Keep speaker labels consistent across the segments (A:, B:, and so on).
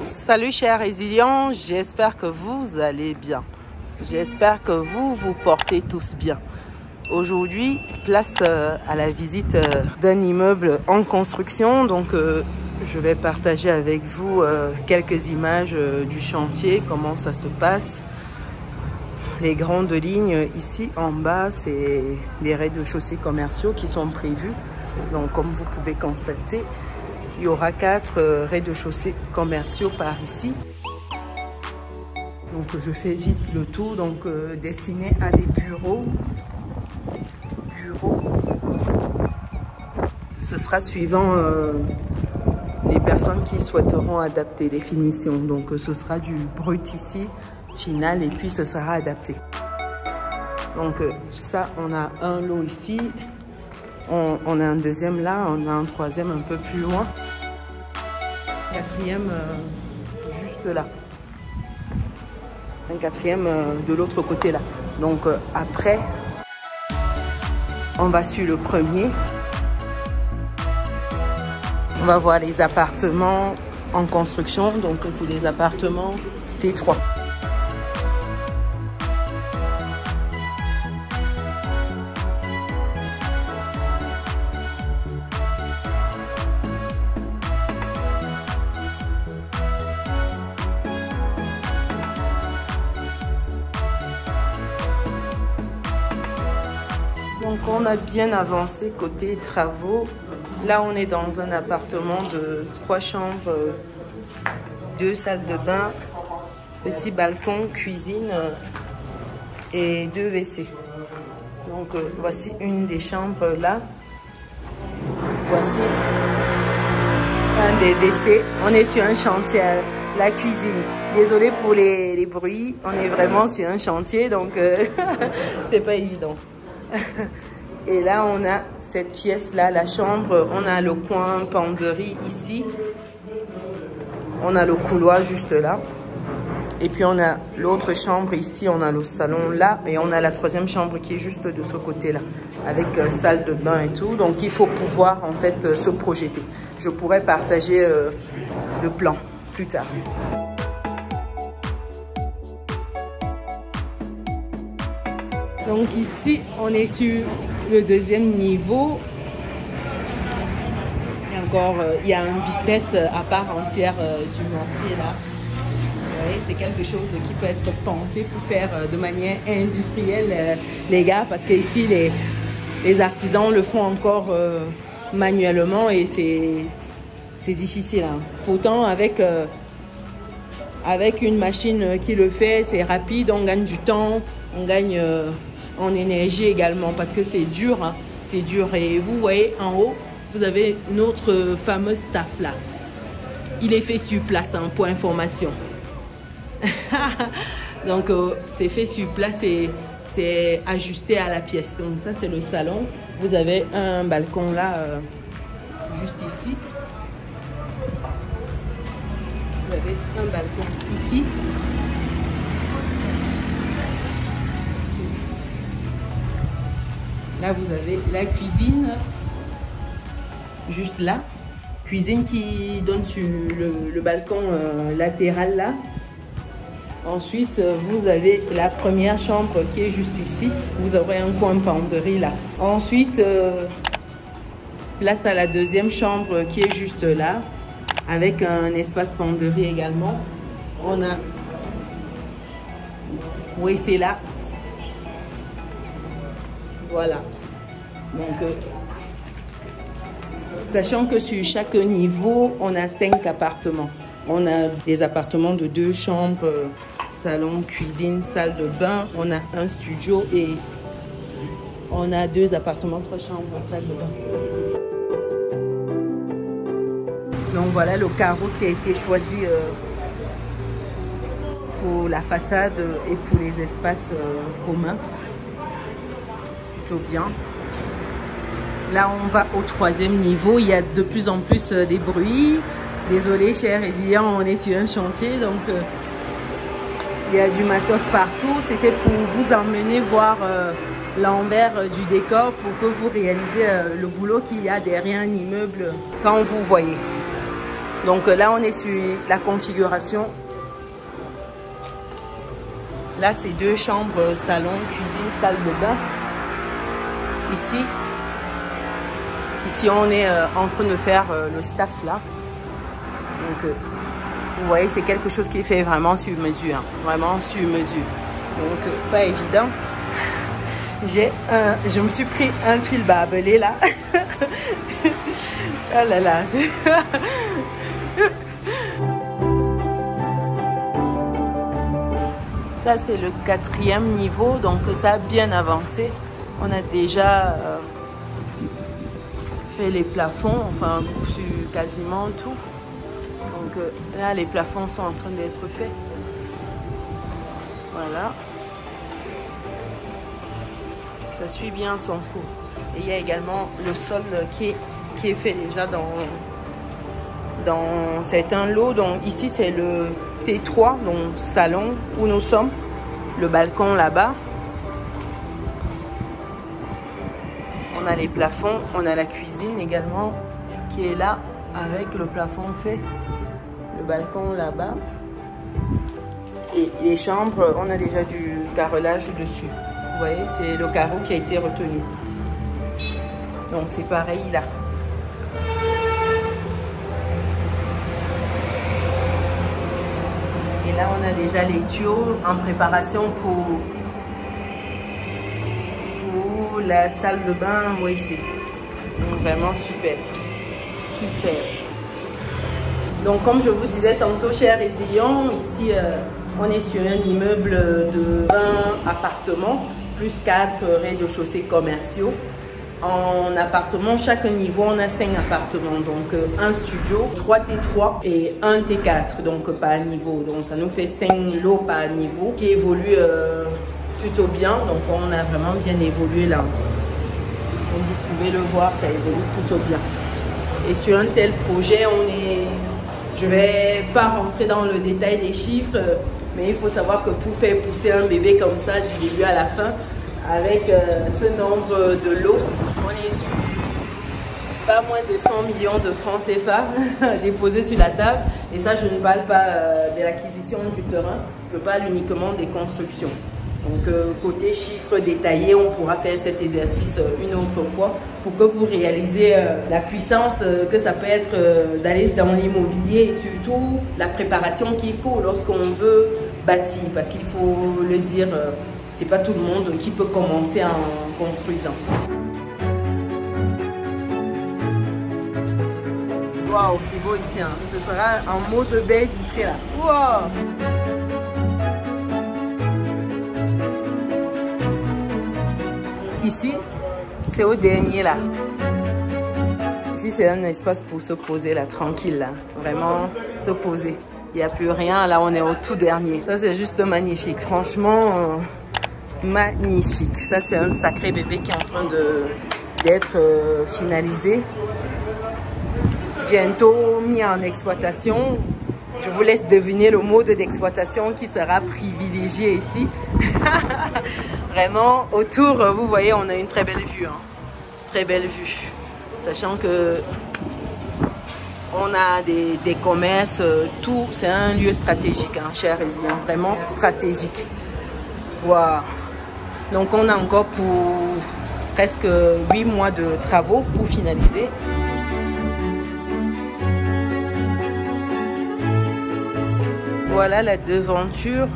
A: Salut chers résilients, j'espère que vous allez bien. J'espère que vous vous portez tous bien. Aujourd'hui, place à la visite d'un immeuble en construction. Donc, je vais partager avec vous quelques images du chantier, comment ça se passe. Les grandes lignes ici en bas, c'est les rez-de-chaussée commerciaux qui sont prévus. Donc, comme vous pouvez constater, il y aura 4 rez-de-chaussée commerciaux par ici. Donc, je fais vite le tour. Donc, destiné à des bureaux. Ce sera suivant les personnes qui souhaiteront adapter les finitions. Donc, ce sera du brut ici, final, et puis ce sera adapté. Donc, ça, on a un lot ici. On a un deuxième là, on a un troisième un peu plus loin. Quatrième juste là. Un quatrième de l'autre côté là. Donc après, on va sur le premier. On va voir les appartements en construction. Donc c'est des appartements T3. Donc on a bien avancé côté travaux. Là on est dans un appartement de 3 chambres, 2 salles de bain, petit balcon, cuisine et 2 WC. Donc voici une des chambres là. Voici un des WC. On est sur un chantier, la cuisine. Désolé pour les bruits, on est vraiment sur un chantier donc c'est pas évident. Et là, on a cette pièce-là, la chambre. On a le coin penderie ici. On a le couloir juste là. Et puis, on a l'autre chambre ici. On a le salon là. Et on a la troisième chambre qui est juste de ce côté-là. Avec salle de bain et tout. Donc, il faut pouvoir, en fait, se projeter. Je pourrais partager le plan plus tard. Donc ici, on est sur le deuxième niveau. Et encore, il y a un business à part entière du mortier là. Vous voyez, c'est quelque chose qui peut être pensé pour faire de manière industrielle, les gars, parce que ici, les artisans le font encore manuellement et c'est difficile. Hein. Pourtant, avec une machine qui le fait, c'est rapide, on gagne du temps, on gagne en énergie également parce que c'est dur, hein, c'est dur. Et vous voyez en haut, vous avez notre fameux staff là. Il est fait sur place, hein, pour information. Donc c'est fait sur place et c'est ajusté à la pièce. Donc ça c'est le salon. Vous avez un balcon là, juste ici. Vous avez un balcon ici. Là, vous avez la cuisine, juste là. Cuisine qui donne sur le balcon latéral là. Ensuite, vous avez la première chambre qui est juste ici. Vous aurez un coin penderie là. Ensuite, place à la deuxième chambre qui est juste là. Avec un espace penderie également. On a... Oui, c'est là. Voilà. Donc, sachant que sur chaque niveau, on a 5 appartements. On a des appartements de 2 chambres, salon, cuisine, salle de bain. On a un studio et on a 2 appartements, 3 chambres, salle de bain. Donc voilà le carreau qui a été choisi pour la façade et pour les espaces communs. Bien. Là, on va au 3e niveau. Il y a de plus en plus des bruits. Désolé, chers résilients, on est sur un chantier, donc il y a du matos partout. C'était pour vous emmener voir l'envers du décor pour que vous réalisez le boulot qu'il y a derrière un immeuble quand vous voyez. Donc là, on est sur la configuration. Là, c'est 2 chambres, salon, cuisine, salle de bain. Ici, on est en train de faire le staff là. Donc, vous voyez, c'est quelque chose qui est fait vraiment sur mesure. Hein, vraiment sur mesure. Donc, pas évident. Je me suis pris un fil barbelé là. Oh là là. Ça, c'est le 4e niveau. Donc, ça a bien avancé. On a déjà fait les plafonds, enfin, sur quasiment tout. Donc, là, les plafonds sont en train d'être faits. Voilà. Ça suit bien son cours. Et il y a également le sol qui est fait déjà dans certains lots. Donc ici, c'est le T3, donc salon où nous sommes. Le balcon là-bas. On a les plafonds. On a la cuisine également qui est là avec le plafond fait. Le balcon là-bas. Et les chambres, on a déjà du carrelage dessus. Vous voyez, c'est le carreau qui a été retenu. Donc, c'est pareil là. Et là, on a déjà les tuyaux en préparation pour la salle de bain. Oui, c'est vraiment super. Super. Donc, comme je vous disais tantôt, chers résilients, ici, on est sur un immeuble de 20 appartements. Plus 4 rez-de-chaussée commerciaux. En appartement, chaque niveau, on a 5 appartements. Donc, un studio, 3 T3 et 1 T4, donc par niveau. Donc, ça nous fait 5 lots par niveau qui évoluent plutôt bien. Donc, on a vraiment bien évolué là. Comme vous pouvez le voir, ça évolue plutôt bien. Et sur un tel projet, je ne vais pas rentrer dans le détail des chiffres, mais il faut savoir que pour faire pousser un bébé comme ça du début à la fin, avec ce nombre de lots, on est sur pas moins de 100 millions de francs CFA déposés sur la table. Et ça, je ne parle pas de l'acquisition du terrain, je parle uniquement des constructions. Donc, côté chiffres détaillés, on pourra faire cet exercice une autre fois pour que vous réalisez la puissance que ça peut être d'aller dans l'immobilier et surtout la préparation qu'il faut lorsqu'on veut bâtir. Parce qu'il faut le dire, c'est pas tout le monde qui peut commencer en construisant. Waouh, c'est beau ici, hein. Ce sera en mode baie vitrée là. Waouh! Ici, c'est au dernier là. Ici, c'est un espace pour se poser là, tranquille là. Vraiment, se poser. Il n'y a plus rien. Là, on est au tout dernier. Ça, c'est juste magnifique. Franchement, magnifique. Ça, c'est un sacré bébé qui est en train d'être finalisé. Bientôt mis en exploitation. Je vous laisse deviner le mode d'exploitation qui sera privilégié ici. Vraiment, autour, vous voyez, on a une très belle vue. Hein. Très belle vue. Sachant que on a des commerces, tout. C'est un lieu stratégique, hein, chers résidents. Vraiment stratégique. Wow. Donc, on a encore pour presque 8 mois de travaux pour finaliser. Voilà la devanture.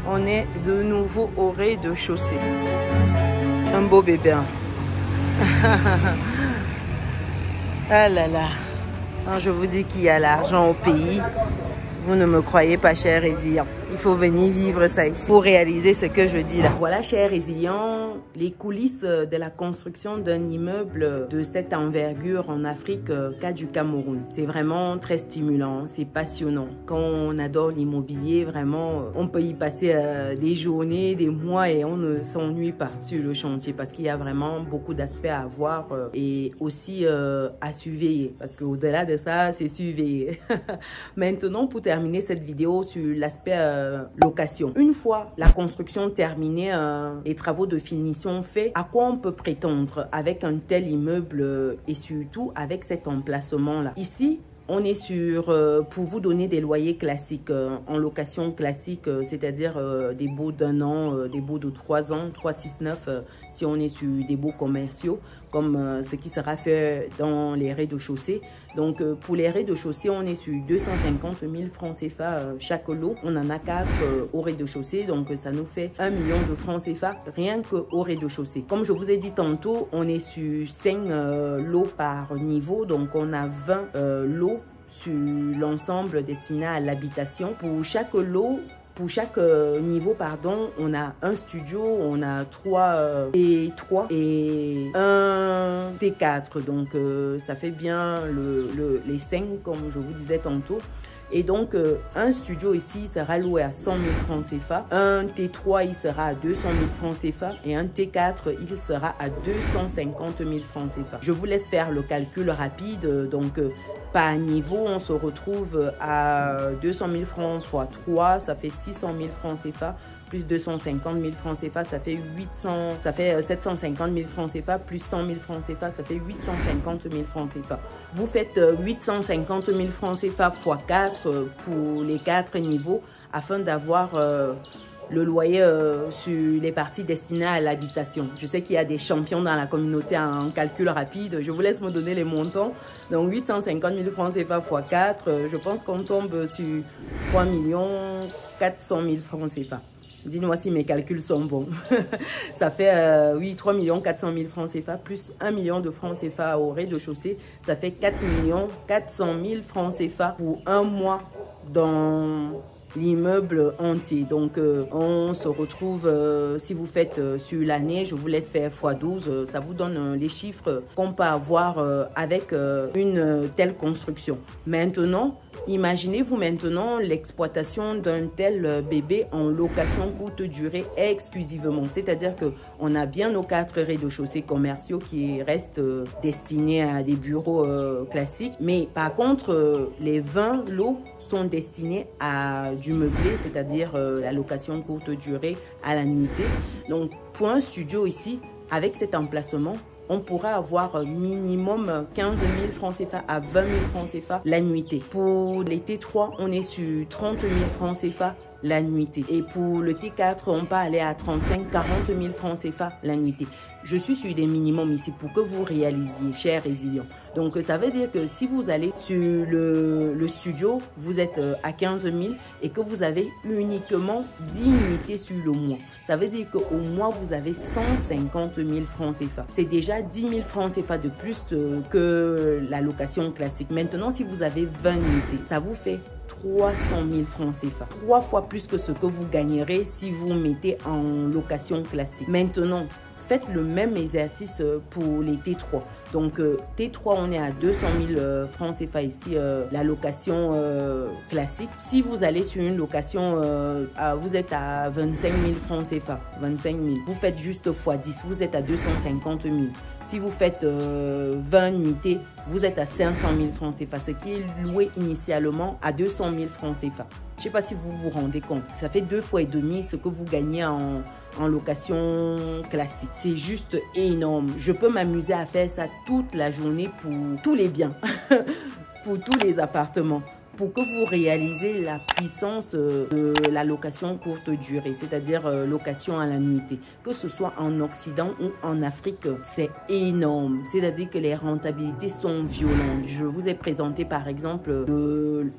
A: On est de nouveau au rez-de-chaussée. Un beau bébé. Ah là là. Quand je vous dis qu'il y a l'argent au pays, vous ne me croyez pas, chers résilients. Il faut venir vivre ça ici pour réaliser ce que je dis là. Voilà, chers résilients, les coulisses de la construction d'un immeuble de cette envergure en Afrique, cas du Cameroun. C'est vraiment très stimulant, c'est passionnant. Quand on adore l'immobilier, vraiment, on peut y passer des journées, des mois et on ne s'ennuie pas sur le chantier parce qu'il y a vraiment beaucoup d'aspects à voir et aussi à surveiller. Parce qu'au-delà de ça, c'est surveiller. Maintenant, pour terminer cette vidéo sur l'aspect location. Une fois la construction terminée, les travaux de finition faits, à quoi on peut prétendre avec un tel immeuble et surtout avec cet emplacement-là? Ici, On est sur, pour vous donner des loyers classiques, en location classique, c'est-à-dire des baux d'1 an, des baux de 3 ans, 3, 6, 9, si on est sur des baux commerciaux, comme ce qui sera fait dans les rez-de-chaussée. Donc, pour les rez-de-chaussée, on est sur 250 000 francs CFA chaque lot. On en a 4 au rez-de-chaussée, donc ça nous fait 1 million de francs CFA rien qu'au rez-de-chaussée. Comme je vous ai dit tantôt, on est sur 5 lots par niveau, donc on a 20 lots sur l'ensemble destiné à l'habitation. Pour chaque lot, pour chaque niveau, pardon, on a un studio, on a 3 T3 et un T4. Donc, ça fait bien les 5, comme je vous disais tantôt. Et donc, un studio ici sera loué à 100 000 francs CFA. Un T3, il sera à 200 000 francs CFA. Et un T4, il sera à 250 000 francs CFA. Je vous laisse faire le calcul rapide. Donc, par niveau, on se retrouve à 200 000 francs x 3, ça fait 600 000 francs CFA. Plus 250 000 francs CFA, ça fait 750 000 francs CFA, plus 100 000 francs CFA, ça fait 850 000 francs CFA. Vous faites 850 000 francs CFA x 4 pour les 4 niveaux afin d'avoir le loyer sur les parties destinées à l'habitation. Je sais qu'il y a des champions dans la communauté en calcul rapide. Je vous laisse me donner les montants. Donc 850 000 francs CFA x 4, je pense qu'on tombe sur 3 400 000 francs CFA. Dis-moi si mes calculs sont bons. Ça fait, oui, 3 400 000 francs CFA plus 1 million de francs CFA au rez-de-chaussée. Ça fait 4 400 000 francs CFA pour un mois dans l'immeuble entier. Donc, on se retrouve, si vous faites sur l'année, je vous laisse faire x12, ça vous donne les chiffres qu'on peut avoir avec une telle construction. Maintenant, imaginez-vous maintenant l'exploitation d'un tel bébé en location courte durée exclusivement. C'est-à-dire qu'on a bien nos 4 rez-de-chaussée commerciaux qui restent destinés à des bureaux classiques. Mais par contre, les 20 lots sont destinés à du meublé, c'est-à-dire la location courte durée à la nuitée. Donc, pour un studio ici, avec cet emplacement, on pourra avoir minimum 15 000 francs CFA à 20 000 francs CFA la nuitée. Pour les T3, on est sur 30 000 francs CFA la nuitée. Et pour le T4, on peut aller à 35 40 000 francs CFA la nuitée. Je suis sur des minimums ici pour que vous réalisiez, chers résilients. Donc, ça veut dire que si vous allez sur le studio, vous êtes à 15 000 et que vous avez uniquement 10 unités sur le mois. Ça veut dire qu'au mois, vous avez 150 000 francs CFA. C'est déjà 10 000 francs CFA de plus que la location classique. Maintenant, si vous avez 20 unités, ça vous fait 300 000 francs CFA. 3 fois plus que ce que vous gagnerez si vous mettez en location classique. Maintenant, faites le même exercice pour les T3. Donc, T3, on est à 200 000 francs CFA ici, la location classique. Si vous allez sur une location, vous êtes à 25 000 francs CFA, 25 000. Vous faites juste x10, vous êtes à 250 000. Si vous faites 20 unités, vous êtes à 500 000 francs CFA, ce qui est loué initialement à 200 000 francs CFA. Je ne sais pas si vous vous rendez compte. Ça fait 2 fois et demi ce que vous gagnez en location classique. C'est juste énorme. Je peux m'amuser à faire ça toute la journée pour tous les biens, pour tous les appartements. Pour que vous réalisez la puissance de la location courte durée, c'est-à-dire location à la nuitée. Que ce soit en Occident ou en Afrique, c'est énorme. C'est-à-dire que les rentabilités sont violentes. Je vous ai présenté par exemple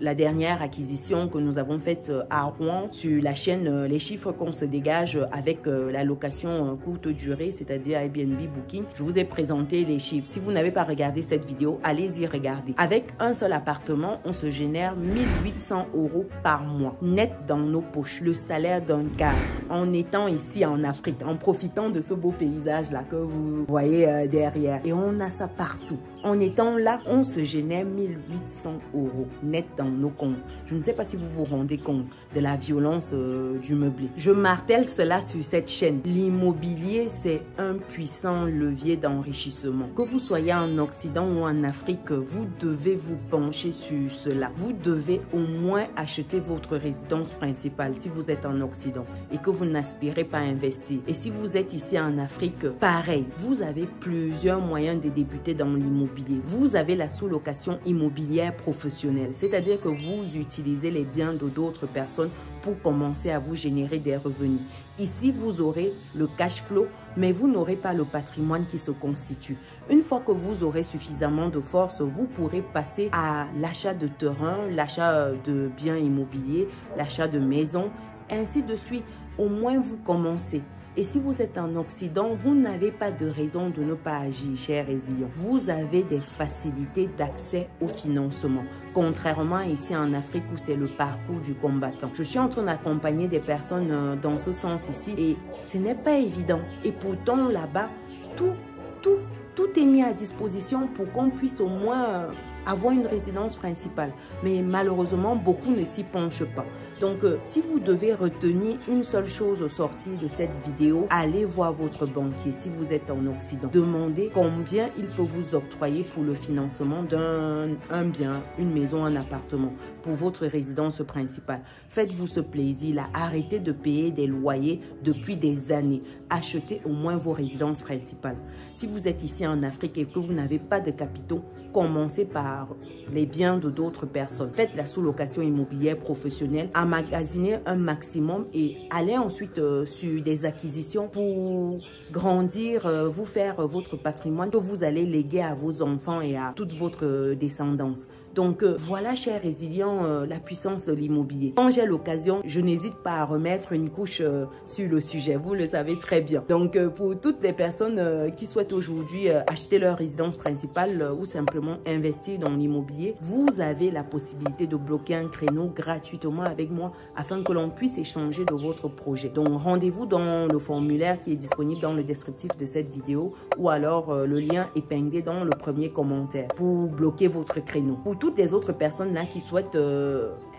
A: la dernière acquisition que nous avons faite à Rouen sur la chaîne, les chiffres qu'on se dégage avec la location courte durée, c'est-à-dire Airbnb Booking. Je vous ai présenté les chiffres. Si vous n'avez pas regardé cette vidéo, allez-y regarder. Avec un seul appartement, on se génère 1800 € par mois, net dans nos poches, le salaire d'un cadre, en étant ici en Afrique, en profitant de ce beau paysage-là que vous voyez derrière. Et on a ça partout. En étant là, on se génère 1800 € net dans nos comptes. Je ne sais pas si vous vous rendez compte de la violence du meublé. Je martèle cela sur cette chaîne. L'immobilier, c'est un puissant levier d'enrichissement. Que vous soyez en Occident ou en Afrique, vous devez vous pencher sur cela. Vous devez au moins acheter votre résidence principale si vous êtes en Occident et que vous n'aspirez pas à investir. Et si vous êtes ici en Afrique, pareil, vous avez plusieurs moyens de débuter dans l'immobilier. immobilier. Vous avez la sous-location immobilière professionnelle, c'est-à-dire que vous utilisez les biens de d'autres personnes pour commencer à vous générer des revenus. Ici, vous aurez le cash flow, mais vous n'aurez pas le patrimoine qui se constitue. Une fois que vous aurez suffisamment de force, vous pourrez passer à l'achat de terrain, l'achat de biens immobiliers, l'achat de maisons, ainsi de suite. Au moins, vous commencez. Et si vous êtes en Occident, vous n'avez pas de raison de ne pas agir, chers résilients. Vous avez des facilités d'accès au financement, contrairement ici en Afrique où c'est le parcours du combattant. Je suis en train d'accompagner des personnes dans ce sens ici et ce n'est pas évident. Et pourtant, là-bas, tout est mis à disposition pour qu'on puisse au moins avoir une résidence principale. Mais malheureusement, beaucoup ne s'y penchent pas. Donc, si vous devez retenir une seule chose au sortir de cette vidéo, allez voir votre banquier si vous êtes en Occident. Demandez combien il peut vous octroyer pour le financement d'un bien, une maison, un appartement, pour votre résidence principale. Faites-vous ce plaisir-là. Arrêtez de payer des loyers depuis des années. Achetez au moins vos résidences principales. Si vous êtes ici en Afrique et que vous n'avez pas de capitaux, commencez par les biens de d'autres personnes. Faites la sous-location immobilière professionnelle, emmagasinez un maximum et allez ensuite sur des acquisitions pour grandir, vous faire votre patrimoine que vous allez léguer à vos enfants et à toute votre descendance. Donc voilà, chers résilients, la puissance de l'immobilier. Quand j'ai l'occasion, je n'hésite pas à remettre une couche sur le sujet. Vous le savez très bien. Donc pour toutes les personnes qui souhaitent aujourd'hui acheter leur résidence principale ou simplement investir dans l'immobilier, vous avez la possibilité de bloquer un créneau gratuitement avec moi afin que l'on puisse échanger de votre projet. Donc rendez-vous dans le formulaire qui est disponible dans le descriptif de cette vidéo ou alors le lien épinglé dans le premier commentaire pour bloquer votre créneau. Pour toutes les autres personnes là qui souhaitent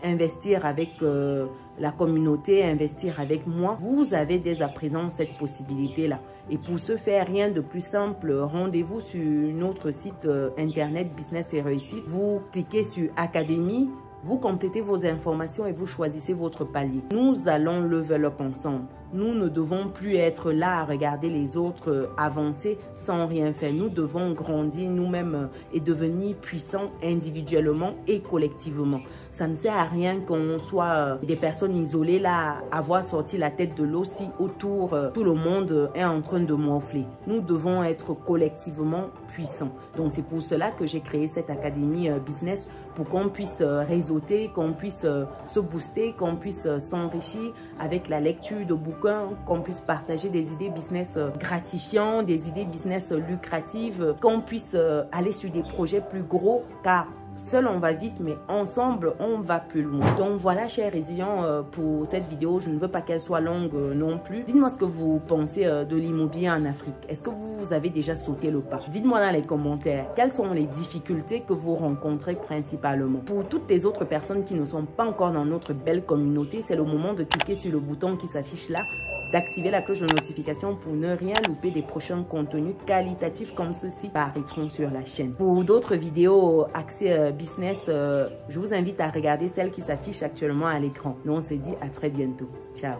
A: investir avec la communauté, investir avec moi, vous avez dès à présent cette possibilité-là. Et pour ce faire, rien de plus simple, rendez-vous sur notre site internet Business et Réussite. Vous cliquez sur Académie, vous complétez vos informations et vous choisissez votre palier. Nous allons level up ensemble. Nous ne devons plus être là à regarder les autres avancer sans rien faire. Nous devons grandir nous-mêmes et devenir puissants individuellement et collectivement. Ça ne sert à rien qu'on soit des personnes isolées là, avoir sorti la tête de l'eau si autour tout le monde est en train de morfler. Nous devons être collectivement puissants. Donc c'est pour cela que j'ai créé cette académie business pour qu'on puisse réseauter, qu'on puisse se booster, qu'on puisse s'enrichir avec la lecture de bouquins, qu'on puisse partager des idées business gratifiantes, des idées business lucratives, qu'on puisse aller sur des projets plus gros car seul on va vite, mais ensemble on va plus loin. Donc voilà, chers résilients, pour cette vidéo, je ne veux pas qu'elle soit longue non plus. Dites-moi ce que vous pensez de l'immobilier en Afrique. Est-ce que vous avez déjà sauté le pas? Dites-moi dans les commentaires quelles sont les difficultés que vous rencontrez principalement. Pour toutes les autres personnes qui ne sont pas encore dans notre belle communauté, c'est le moment de cliquer sur le bouton qui s'affiche là, d'activer la cloche de notification pour ne rien louper des prochains contenus qualitatifs comme ceux-ci apparaîtront sur la chaîne. Pour d'autres vidéos axées business, je vous invite à regarder celle qui s'affiche actuellement à l'écran. Nous on se dit à très bientôt. Ciao.